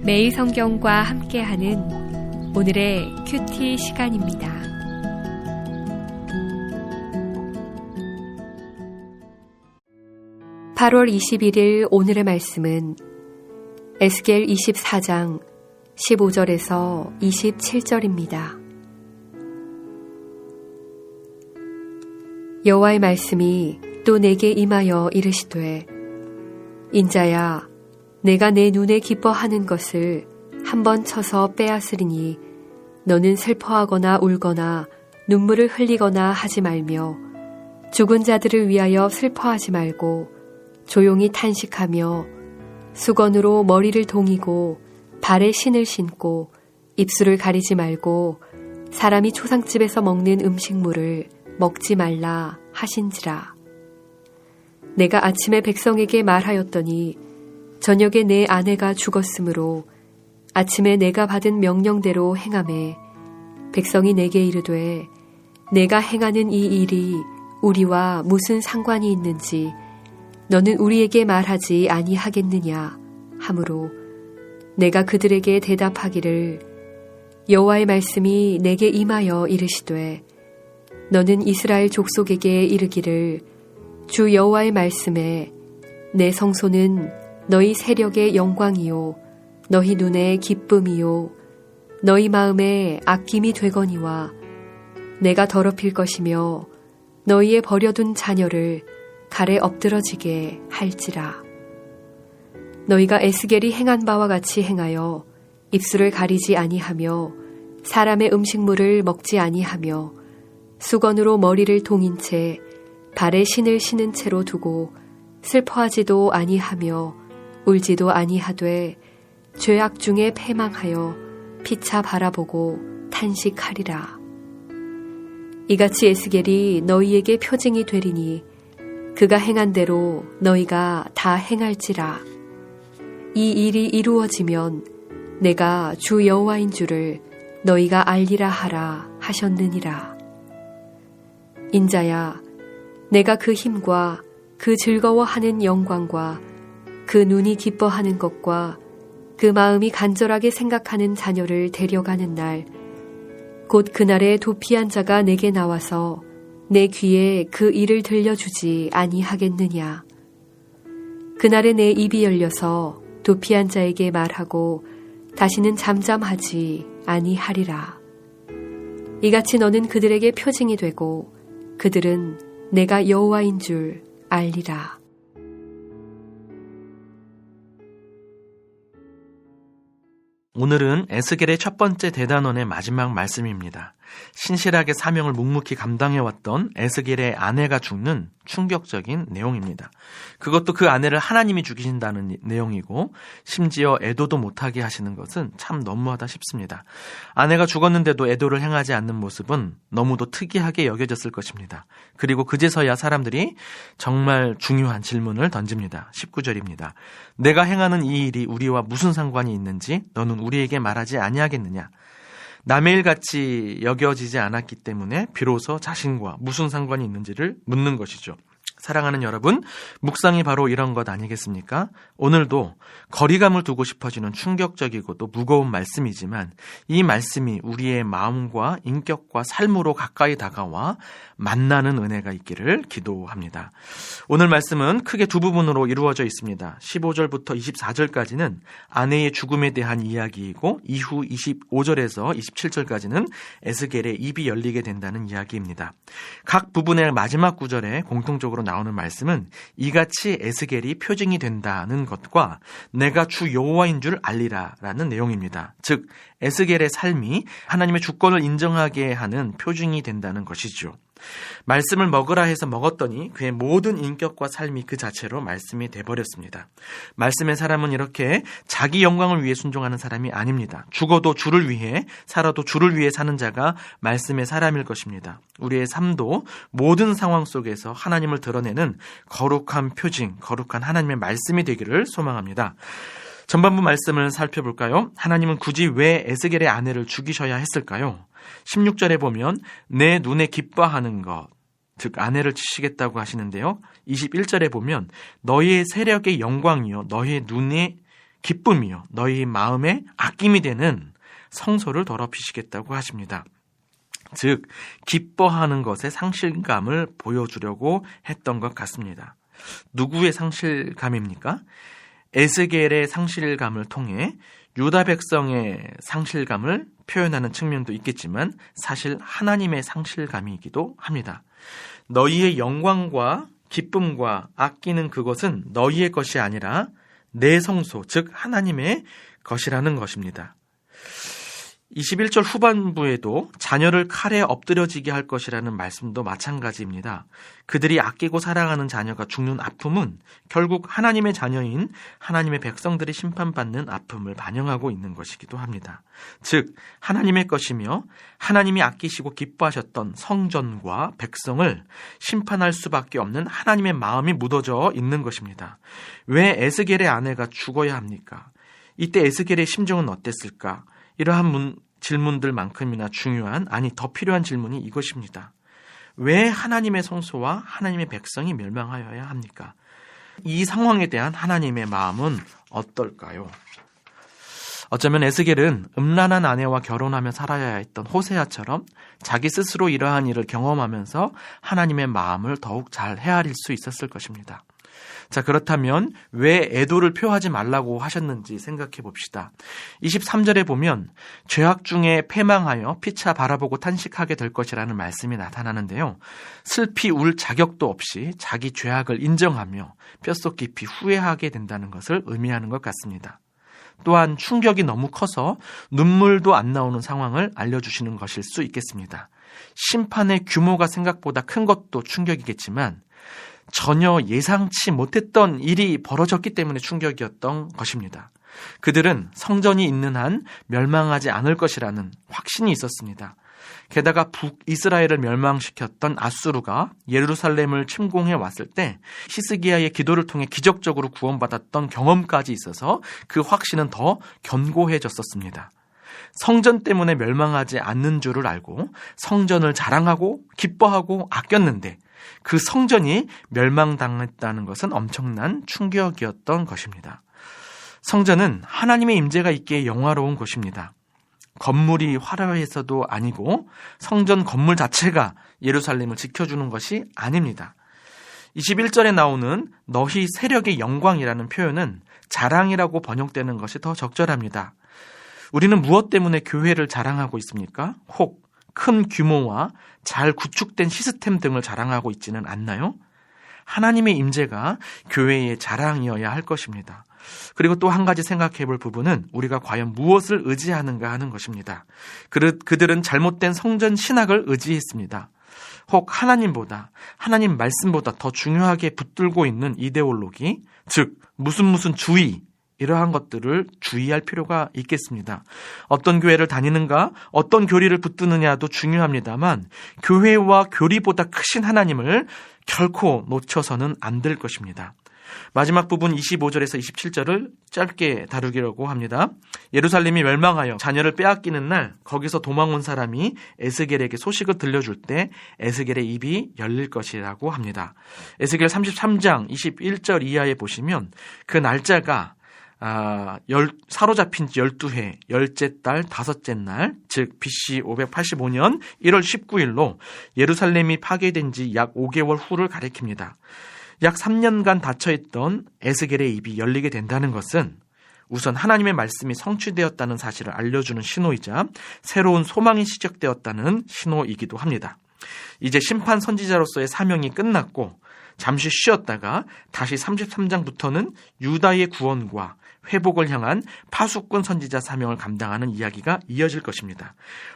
매일 성경과 함께하는 오늘의 큐티 시간입니다. (8월 21일) 오늘의 말씀은 에스겔 24장 15절에서 27절입니다. 여호와의 말씀이 또 내게 임하여 이르시되, 인자야, 내가 내 눈에 기뻐하는 것을 한번 쳐서 빼앗으리니 너는 슬퍼하거나 울거나 눈물을 흘리거나 하지 말며 죽은 자들을 위하여 슬퍼하지 말고 조용히 탄식하며 수건으로 머리를 동이고 발에 신을 신고 입술을 가리지 말고 사람이 초상집에서 먹는 음식물을 먹지 말라 하신지라. 내가 아침에 백성에게 말하였더니 저녁에 내 아내가 죽었으므로 아침에 내가 받은 명령대로 행하매 백성이 내게 이르되, 내가 행하는 이 일이 우리와 무슨 상관이 있는지 너는 우리에게 말하지 아니하겠느냐 하므로 내가 그들에게 대답하기를, 여호와의 말씀이 내게 임하여 이르시되, 너는 이스라엘 족속에게 이르기를, 주 여호와의 말씀에 내 성소는 너희 세력의 영광이요 너희 눈의 기쁨이요 너희 마음에 아낌이 되거니와 내가 더럽힐 것이며 너희의 버려둔 자녀를 갈에 엎드러지게 할지라. 너희가 에스겔이 행한 바와 같이 행하여 입술을 가리지 아니하며 사람의 음식물을 먹지 아니하며 수건으로 머리를 동인 채 발에 신을 신은 채로 두고 슬퍼하지도 아니하며 울지도 아니하되 죄악 중에 패망하여 피차 바라보고 탄식하리라. 이같이 에스겔이 너희에게 표징이 되리니 그가 행한 대로 너희가 다 행할지라. 이 일이 이루어지면 내가 주 여호와인 줄을 너희가 알리라 하라 하셨느니라. 인자야, 내가 그 힘과 그 즐거워하는 영광과 그 눈이 기뻐하는 것과 그 마음이 간절하게 생각하는 자녀를 데려가는 날, 곧 그날에 도피한 자가 내게 나와서 내 귀에 그 일을 들려주지 아니하겠느냐. 그날에 내 입이 열려서 도피한 자에게 말하고 다시는 잠잠하지 아니하리라. 이같이 너는 그들에게 표징이 되고 그들은 내가 여호와인 줄 알리라. 오늘은 에스겔의 첫 번째 대단원의 마지막 말씀입니다. 신실하게 사명을 묵묵히 감당해왔던 에스겔의 아내가 죽는 충격적인 내용입니다. 그것도 그 아내를 하나님이 죽이신다는 내용이고 심지어 애도도 못하게 하시는 것은 참 너무하다 싶습니다. 아내가 죽었는데도 애도를 행하지 않는 모습은 너무도 특이하게 여겨졌을 것입니다. 그리고 그제서야 사람들이 정말 중요한 질문을 던집니다. 19절입니다. 내가 행하는 이 일이 우리와 무슨 상관이 있는지 너는 우리에게 말하지 아니하겠느냐. 남의 일같이 여겨지지 않았기 때문에 비로소 자신과 무슨 상관이 있는지를 묻는 것이죠. 사랑하는 여러분, 묵상이 바로 이런 것 아니겠습니까? 오늘도 거리감을 두고 싶어지는 충격적이고 또 무거운 말씀이지만 이 말씀이 우리의 마음과 인격과 삶으로 가까이 다가와 만나는 은혜가 있기를 기도합니다. 오늘 말씀은 크게 두 부분으로 이루어져 있습니다. 15절부터 24절까지는 아내의 죽음에 대한 이야기이고 이후 25절에서 27절까지는 에스겔의 입이 열리게 된다는 이야기입니다. 각 부분의 마지막 구절에 공통적으로 나오는 말씀은 이같이 에스겔이 표징이 된다는 것과 내가 주 여호와인 줄 알리라라는 내용입니다. 즉 에스겔의 삶이 하나님의 주권을 인정하게 하는 표징이 된다는 것이죠. 말씀을 먹으라 해서 먹었더니 그의 모든 인격과 삶이 그 자체로 말씀이 돼버렸습니다. 말씀의 사람은 이렇게 자기 영광을 위해 순종하는 사람이 아닙니다. 죽어도 주를 위해, 살아도 주를 위해 사는 자가 말씀의 사람일 것입니다. 우리의 삶도 모든 상황 속에서 하나님을 드러내는 거룩한 표징, 거룩한 하나님의 말씀이 되기를 소망합니다. 전반부 말씀을 살펴볼까요? 하나님은 굳이 왜 에스겔의 아내를 죽이셔야 했을까요? 16절에 보면 내 눈에 기뻐하는 것, 즉 아내를 치시겠다고 하시는데요. 21절에 보면 너희의 세력의 영광이요 너희의 눈에 기쁨이요 너희 마음의 아낌이 되는 성소를 더럽히시겠다고 하십니다. 즉 기뻐하는 것에 상실감을 보여주려고 했던 것 같습니다. 누구의 상실감입니까? 에스겔의 상실감을 통해 유다 백성의 상실감을 표현하는 측면도 있겠지만 사실 하나님의 상실감이기도 합니다. 너희의 영광과 기쁨과 아끼는 그것은 너희의 것이 아니라 내 성소, 즉 하나님의 것이라는 것입니다. 21절 후반부에도 자녀를 칼에 엎드려지게 할 것이라는 말씀도 마찬가지입니다. 그들이 아끼고 사랑하는 자녀가 죽는 아픔은 결국 하나님의 자녀인 하나님의 백성들이 심판받는 아픔을 반영하고 있는 것이기도 합니다. 즉 하나님의 것이며 하나님이 아끼시고 기뻐하셨던 성전과 백성을 심판할 수밖에 없는 하나님의 마음이 묻어져 있는 것입니다. 왜 에스겔의 아내가 죽어야 합니까? 이때 에스겔의 심정은 어땠을까? 이러한 질문들만큼이나 중요한, 아니 더 필요한 질문이 이것입니다. 왜 하나님의 성소와 하나님의 백성이 멸망하여야 합니까? 이 상황에 대한 하나님의 마음은 어떨까요? 어쩌면 에스겔은 음란한 아내와 결혼하며 살아야 했던 호세아처럼 자기 스스로 이러한 일을 경험하면서 하나님의 마음을 더욱 잘 헤아릴 수 있었을 것입니다. 자, 그렇다면 왜 애도를 표하지 말라고 하셨는지 생각해 봅시다. 23절에 보면 죄악 중에 패망하여 피차 바라보고 탄식하게 될 것이라는 말씀이 나타나는데요. 슬피 울 자격도 없이 자기 죄악을 인정하며 뼛속 깊이 후회하게 된다는 것을 의미하는 것 같습니다. 또한 충격이 너무 커서 눈물도 안 나오는 상황을 알려주시는 것일 수 있겠습니다. 심판의 규모가 생각보다 큰 것도 충격이겠지만 전혀 예상치 못했던 일이 벌어졌기 때문에 충격이었던 것입니다. 그들은 성전이 있는 한 멸망하지 않을 것이라는 확신이 있었습니다. 게다가 북이스라엘을 멸망시켰던 아수르가 예루살렘을 침공해 왔을 때 히스기야의 기도를 통해 기적적으로 구원받았던 경험까지 있어서 그 확신은 더 견고해졌었습니다. 성전 때문에 멸망하지 않는 줄을 알고 성전을 자랑하고 기뻐하고 아꼈는데 그 성전이 멸망당했다는 것은 엄청난 충격이었던 것입니다. 성전은 하나님의 임재가 있기에 영화로운 곳입니다. 건물이 화려해서도 아니고 성전 건물 자체가 예루살렘을 지켜주는 것이 아닙니다. 21절에 나오는 너희 세력의 영광이라는 표현은 자랑이라고 번역되는 것이 더 적절합니다. 우리는 무엇 때문에 교회를 자랑하고 있습니까? 혹 큰 규모와 잘 구축된 시스템 등을 자랑하고 있지는 않나요? 하나님의 임재가 교회의 자랑이어야 할 것입니다. 그리고 또 한 가지 생각해 볼 부분은 우리가 과연 무엇을 의지하는가 하는 것입니다. 그들은 잘못된 성전 신학을 의지했습니다. 혹 하나님보다, 하나님 말씀보다 더 중요하게 붙들고 있는 이데올로기, 즉 무슨 주의, 이러한 것들을 주의할 필요가 있겠습니다. 어떤 교회를 다니는가, 어떤 교리를 붙드느냐도 중요합니다만 교회와 교리보다 크신 하나님을 결코 놓쳐서는 안 될 것입니다. 마지막 부분 25절에서 27절을 짧게 다루기라고 합니다. 예루살렘이 멸망하여 자녀를 빼앗기는 날 거기서 도망온 사람이 에스겔에게 소식을 들려줄 때 에스겔의 입이 열릴 것이라고 합니다. 에스겔 33장 21절 이하에 보시면 그 날짜가 사로잡힌 지 12해, 10째 달, 5째 날, 즉 BC 585년 1월 19일로 예루살렘이 파괴된 지 약 5개월 후를 가리킵니다. 약 3년간 닫혀있던 에스겔의 입이 열리게 된다는 것은 우선 하나님의 말씀이 성취되었다는 사실을 알려주는 신호이자 새로운 소망이 시작되었다는 신호이기도 합니다. 이제 심판 선지자로서의 사명이 끝났고 잠시 쉬었다가 다시 33장부터는 유다의 구원과 회복을 향한 파수꾼 선지자 사명을 감당하는 이야기가 이어질 것입니다.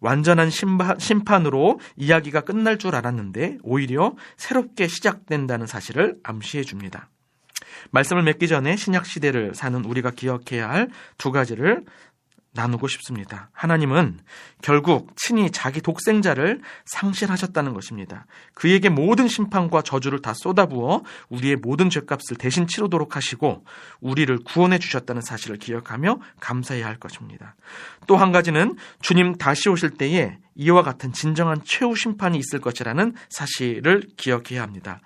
완전한 심판으로 이야기가 끝날 줄 알았는데 오히려 새롭게 시작된다는 사실을 암시해 줍니다. 말씀을 맺기 전에 신약시대를 사는 우리가 기억해야 할 두 가지를 나누고 싶습니다. 하나님은 결국 친히 자기 독생자를 상실하셨다는 것입니다. 그에게 모든 심판과 저주를 다 쏟아부어 우리의 모든 죄값을 대신 치르도록 하시고 우리를 구원해 주셨다는 사실을 기억하며 감사해야 할 것입니다. 또 한 가지는 주님 다시 오실 때에 이와 같은 진정한 최후 심판이 있을 것이라는 사실을 기억해야 합니다.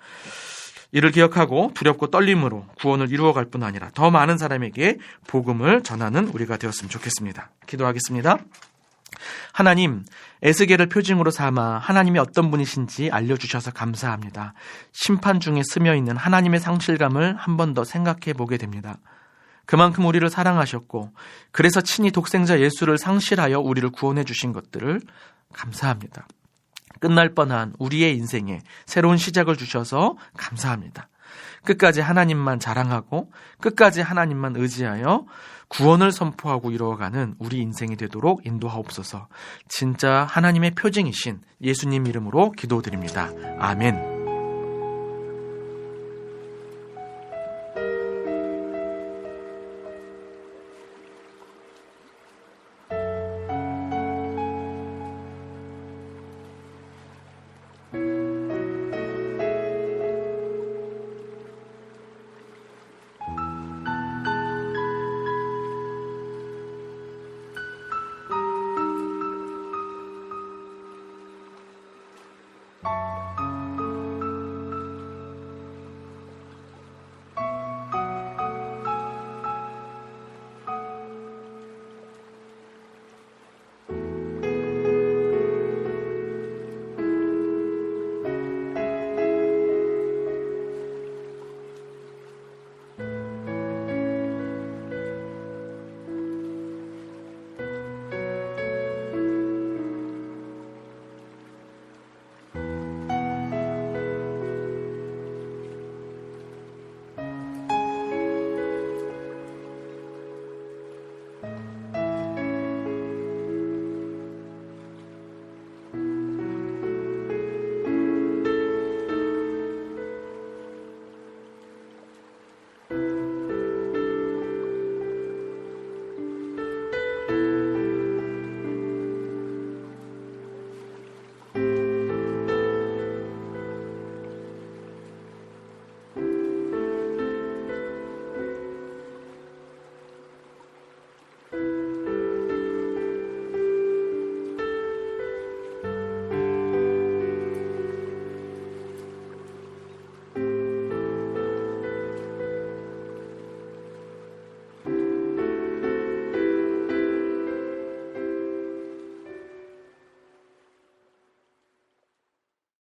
이를 기억하고 두렵고 떨림으로 구원을 이루어갈 뿐 아니라 더 많은 사람에게 복음을 전하는 우리가 되었으면 좋겠습니다. 기도하겠습니다. 하나님, 에스겔을 표징으로 삼아 하나님이 어떤 분이신지 알려주셔서 감사합니다. 심판 중에 스며있는 하나님의 상실감을 한 번 더 생각해 보게 됩니다. 그만큼 우리를 사랑하셨고 그래서 친히 독생자 예수를 상실하여 우리를 구원해 주신 것들을 감사합니다. 끝날 뻔한 우리의 인생에 새로운 시작을 주셔서 감사합니다. 끝까지 하나님만 자랑하고 끝까지 하나님만 의지하여 구원을 선포하고 이루어가는 우리 인생이 되도록 인도하옵소서. 진짜 하나님의 표징이신 예수님 이름으로 기도드립니다. 아멘.